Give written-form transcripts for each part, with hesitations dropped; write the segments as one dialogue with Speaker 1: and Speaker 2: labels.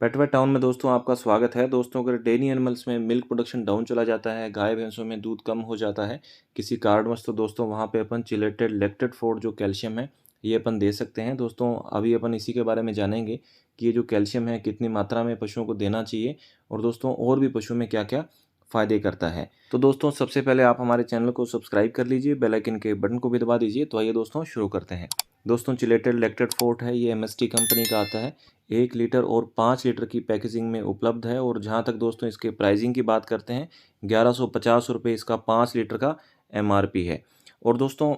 Speaker 1: पेटवेट town में दोस्तों आपका स्वागत है। दोस्तों अगर डेयरी एनिमल्स में मिल्क प्रोडक्शन डाउन चला जाता है, गाय भैंसों में दूध कम हो जाता है किसी कारणवश, तो दोस्तों वहाँ पे अपन चिलेटेड लैक्टेट फोर्ट जो कैल्शियम है ये अपन दे सकते हैं। दोस्तों अभी अपन इसी के बारे में जानेंगे कि ये जो कैल्शियम है कितनी मात्रा में पशुओं को देना चाहिए और दोस्तों और भी पशु में क्या क्या फ़ायदे करता है। तो दोस्तों सबसे पहले आप हमारे चैनल को सब्सक्राइब कर लीजिए, बेल आइकन के बटन को भी दबा दीजिए। तो आइए दोस्तों शुरू करते हैं। दोस्तों चिलेटेड लैक्टेट फोर्ट है, ये एमएसटी कंपनी का आता है। 1 लीटर और 5 लीटर की पैकेजिंग में उपलब्ध है। और जहाँ तक दोस्तों इसके प्राइसिंग की बात करते हैं, 1150 रुपये इसका 5 लीटर का एमआरपी है। और दोस्तों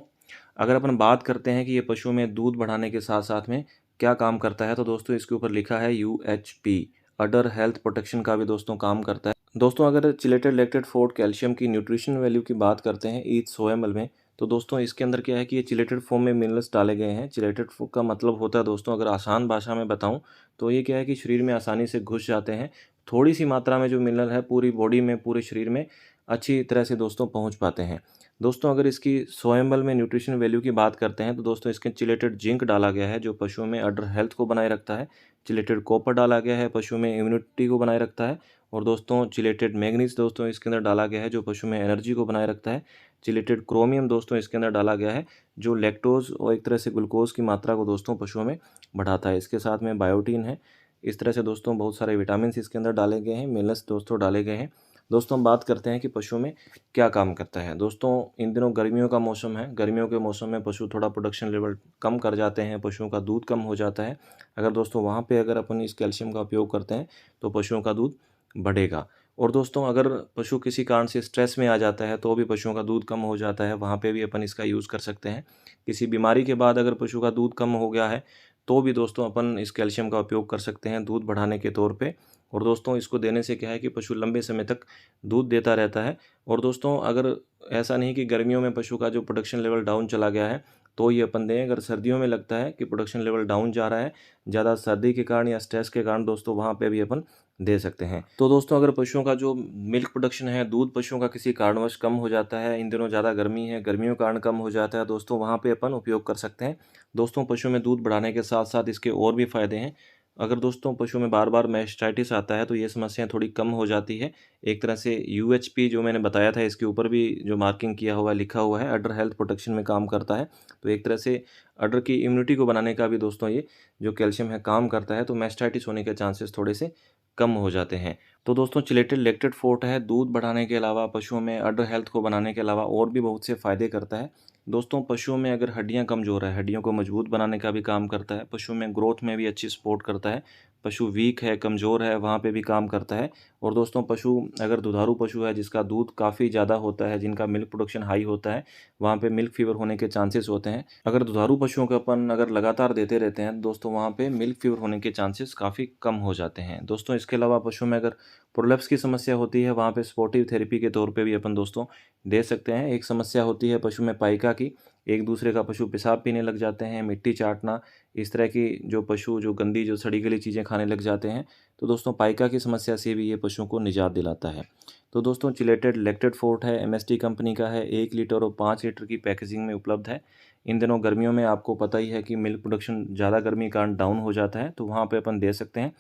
Speaker 1: अगर अपन बात करते हैं कि ये पशुओं में दूध बढ़ाने के साथ साथ में क्या काम करता है, तो दोस्तों इसके ऊपर लिखा है UHP, अडर हेल्थ प्रोटेक्शन का भी दोस्तों काम करता है। दोस्तों अगर चिलेटेड लैक्टेट फोर्ट कैल्शियम की न्यूट्रिशन वैल्यू की बात करते हैं ईच 100 ml में, तो दोस्तों इसके अंदर क्या है कि ये चिलेटेड फॉर्म में मिनरल्स डाले गए हैं। चिलेटेड फॉर्म का मतलब होता है दोस्तों, अगर आसान भाषा में बताऊं तो ये क्या है कि शरीर में आसानी से घुस जाते हैं। थोड़ी सी मात्रा में जो मिनरल है पूरी बॉडी में, पूरे शरीर में अच्छी तरह से दोस्तों पहुंच पाते हैं। दोस्तों अगर इसकी 100 ml में न्यूट्रिशन वैल्यू की बात करते हैं, तो दोस्तों इसके चिलेटेड जिंक डाला गया है जो पशुओं में अडर हेल्थ को बनाए रखता है। चिलेटेड कॉपर डाला गया है, पशुओं में इम्यूनिटी को बनाए रखता है। और दोस्तों चिलेटेड मैग्नीज दोस्तों इसके अंदर डाला गया है जो पशु में एनर्जी को बनाए रखता है। चिलेटेड क्रोमियम दोस्तों इसके अंदर डाला गया है जो लैक्टोज और एक तरह से ग्लूकोज की मात्रा को दोस्तों पशुओं में बढ़ाता है। इसके साथ में बायोटीन है। इस तरह से दोस्तों बहुत सारे विटामिन इसके अंदर डाले गए हैं, मिनरल्स दोस्तों डाले गए हैं। दोस्तों हम बात करते हैं कि पशुओं में क्या काम करता है। दोस्तों इन दिनों गर्मियों का मौसम है, गर्मियों के मौसम में पशु थोड़ा प्रोडक्शन लेवल कम कर जाते हैं, पशुओं का दूध कम हो जाता है। अगर दोस्तों वहाँ पे अगर अपन इस कैल्शियम का उपयोग करते हैं तो पशुओं का दूध बढ़ेगा। और दोस्तों अगर पशु किसी कारण से स्ट्रेस में आ जाता है तो भी पशुओं का दूध कम हो जाता है, वहाँ पे भी अपन इसका यूज़ कर सकते हैं। किसी बीमारी के बाद अगर पशु का दूध कम हो गया है तो भी दोस्तों अपन इस कैल्शियम का उपयोग कर सकते हैं दूध बढ़ाने के तौर पे। और दोस्तों इसको देने से क्या है कि पशु लंबे समय तक दूध देता रहता है। और दोस्तों अगर ऐसा नहीं कि गर्मियों में पशु का जो प्रोडक्शन लेवल डाउन चला गया है तो ये अपन दें, अगर सर्दियों में लगता है कि प्रोडक्शन लेवल डाउन जा रहा है ज़्यादा सर्दी के कारण या स्ट्रेस के कारण, दोस्तों वहाँ पे भी अपन दे सकते हैं। तो दोस्तों अगर पशुओं का जो मिल्क प्रोडक्शन है, दूध पशुओं का किसी कारणवश कम हो जाता है, इन दिनों ज़्यादा गर्मी है, गर्मियों के कारण कम हो जाता है, दोस्तों वहाँ पे अपन उपयोग कर सकते हैं। दोस्तों पशु में दूध बढ़ाने के साथ साथ इसके और भी फ़ायदे हैं। अगर दोस्तों पशु में बार बार मैस्टाइटिस आता है तो ये समस्याएं थोड़ी कम हो जाती है। एक तरह से UHP जो मैंने बताया था इसके ऊपर भी जो मार्किंग किया हुआ है, लिखा हुआ है, अडर हेल्थ प्रोटेक्शन में काम करता है। तो एक तरह से अडर की इम्यूनिटी को बनाने का भी दोस्तों ये जो कैल्शियम है काम करता है, तो मैस्टाइटिस होने के चांसेस थोड़े से कम हो जाते हैं। तो दोस्तों चिलेटेड लैक्टेट फोर्ट है, दूध बढ़ाने के अलावा पशुओं में अडर हेल्थ को बनाने के अलावा और भी बहुत से फ़ायदे करता है। दोस्तों पशुओं में अगर हड्डियां कमज़ोर है, हड्डियों को मजबूत बनाने का भी काम करता है। पशुओं में ग्रोथ में भी अच्छी सपोर्ट करता है। पशु वीक है, कमज़ोर है, वहाँ पे भी काम करता है। और दोस्तों पशु अगर दुधारू पशु है जिसका दूध काफ़ी ज़्यादा होता है, जिनका मिल्क प्रोडक्शन हाई होता है, वहाँ पे मिल्क फीवर होने के चांसेस होते हैं। अगर दुधारू पशुओं को अपन अगर लगातार देते रहते हैं दोस्तों, वहाँ पे मिल्क फीवर होने के चांसेस काफ़ी कम हो जाते हैं। दोस्तों इसके अलावा पशु में अगर प्रोलैप्स की समस्या होती है, वहाँ पे सपोर्टिव थेरेपी के तौर पे भी अपन दोस्तों दे सकते हैं। एक समस्या होती है पशु में पाइका की, एक दूसरे का पशु पेशाब पीने लग जाते हैं, मिट्टी चाटना, इस तरह की जो पशु जो गंदी जो सड़ी गली चीज़ें खाने लग जाते हैं, तो दोस्तों पाइका की समस्या से भी ये पशुओं को निजात दिलाता है। तो दोस्तों चिलेटेड लैक्टेट फोर्ट है, MST कंपनी का है, 1 लीटर और 5 लीटर की पैकेजिंग में उपलब्ध है। इन दिनों गर्मियों में आपको पता ही है कि मिल्क प्रोडक्शन ज़्यादा गर्मी के कारण डाउन हो जाता है, तो वहाँ पे अपन दे सकते हैं।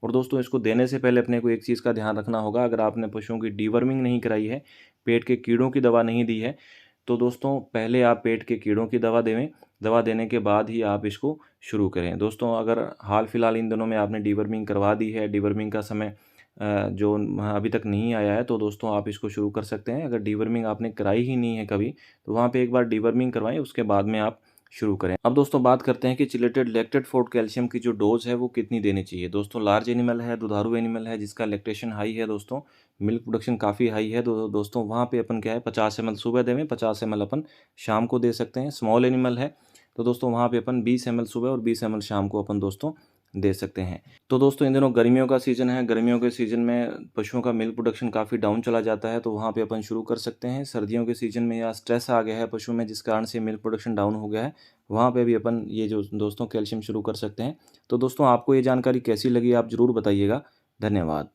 Speaker 1: और दोस्तों इसको देने से पहले अपने को एक चीज़ का ध्यान रखना होगा, अगर आपने पशुओं की डीवर्मिंग नहीं कराई है, पेट के कीड़ों की दवा नहीं दी है, तो दोस्तों पहले आप पेट के कीड़ों की दवा देवें। दवा देने के बाद ही आप इसको शुरू करें। दोस्तों अगर हाल फिलहाल इन दिनों में आपने डीवर्मिंग करवा दी है, डीवर्मिंग का समय जो अभी तक नहीं आया है, तो दोस्तों आप इसको शुरू कर सकते हैं। अगर डीवर्मिंग आपने कराई ही नहीं है कभी, तो वहाँ पे एक बार डीवर्मिंग करवाएं, उसके बाद में आप शुरू करें। अब दोस्तों बात करते हैं कि चिलेटेड लैक्टेट फोर्ट कैल्शियम की जो डोज है वो कितनी देनी चाहिए। दोस्तों लार्ज एनिमल है, दुधारू एनिमल है, जिसका लैक्टेशन हाई है, दोस्तों मिल्क प्रोडक्शन काफ़ी हाई है, तो दोस्तों वहाँ पे अपन क्या है 50 ml सुबह देवें, 50 ml अपन शाम को दे सकते हैं। स्मॉल एनिमल है तो दोस्तों वहाँ पे अपन 20 ml सुबह और 20 ml शाम को अपन दोस्तों दे सकते हैं। तो दोस्तों इन दिनों गर्मियों का सीज़न है, गर्मियों के सीज़न में पशुओं का मिल्क प्रोडक्शन काफ़ी डाउन चला जाता है, तो वहाँ पे अपन शुरू कर सकते हैं। सर्दियों के सीज़न में या स्ट्रेस आ गया है पशु में जिस कारण से मिल्क प्रोडक्शन डाउन हो गया है, वहाँ पे भी अपन ये जो दोस्तों कैल्शियम शुरू कर सकते हैं। तो दोस्तों आपको ये जानकारी कैसी लगी आप ज़रूर बताइएगा। धन्यवाद।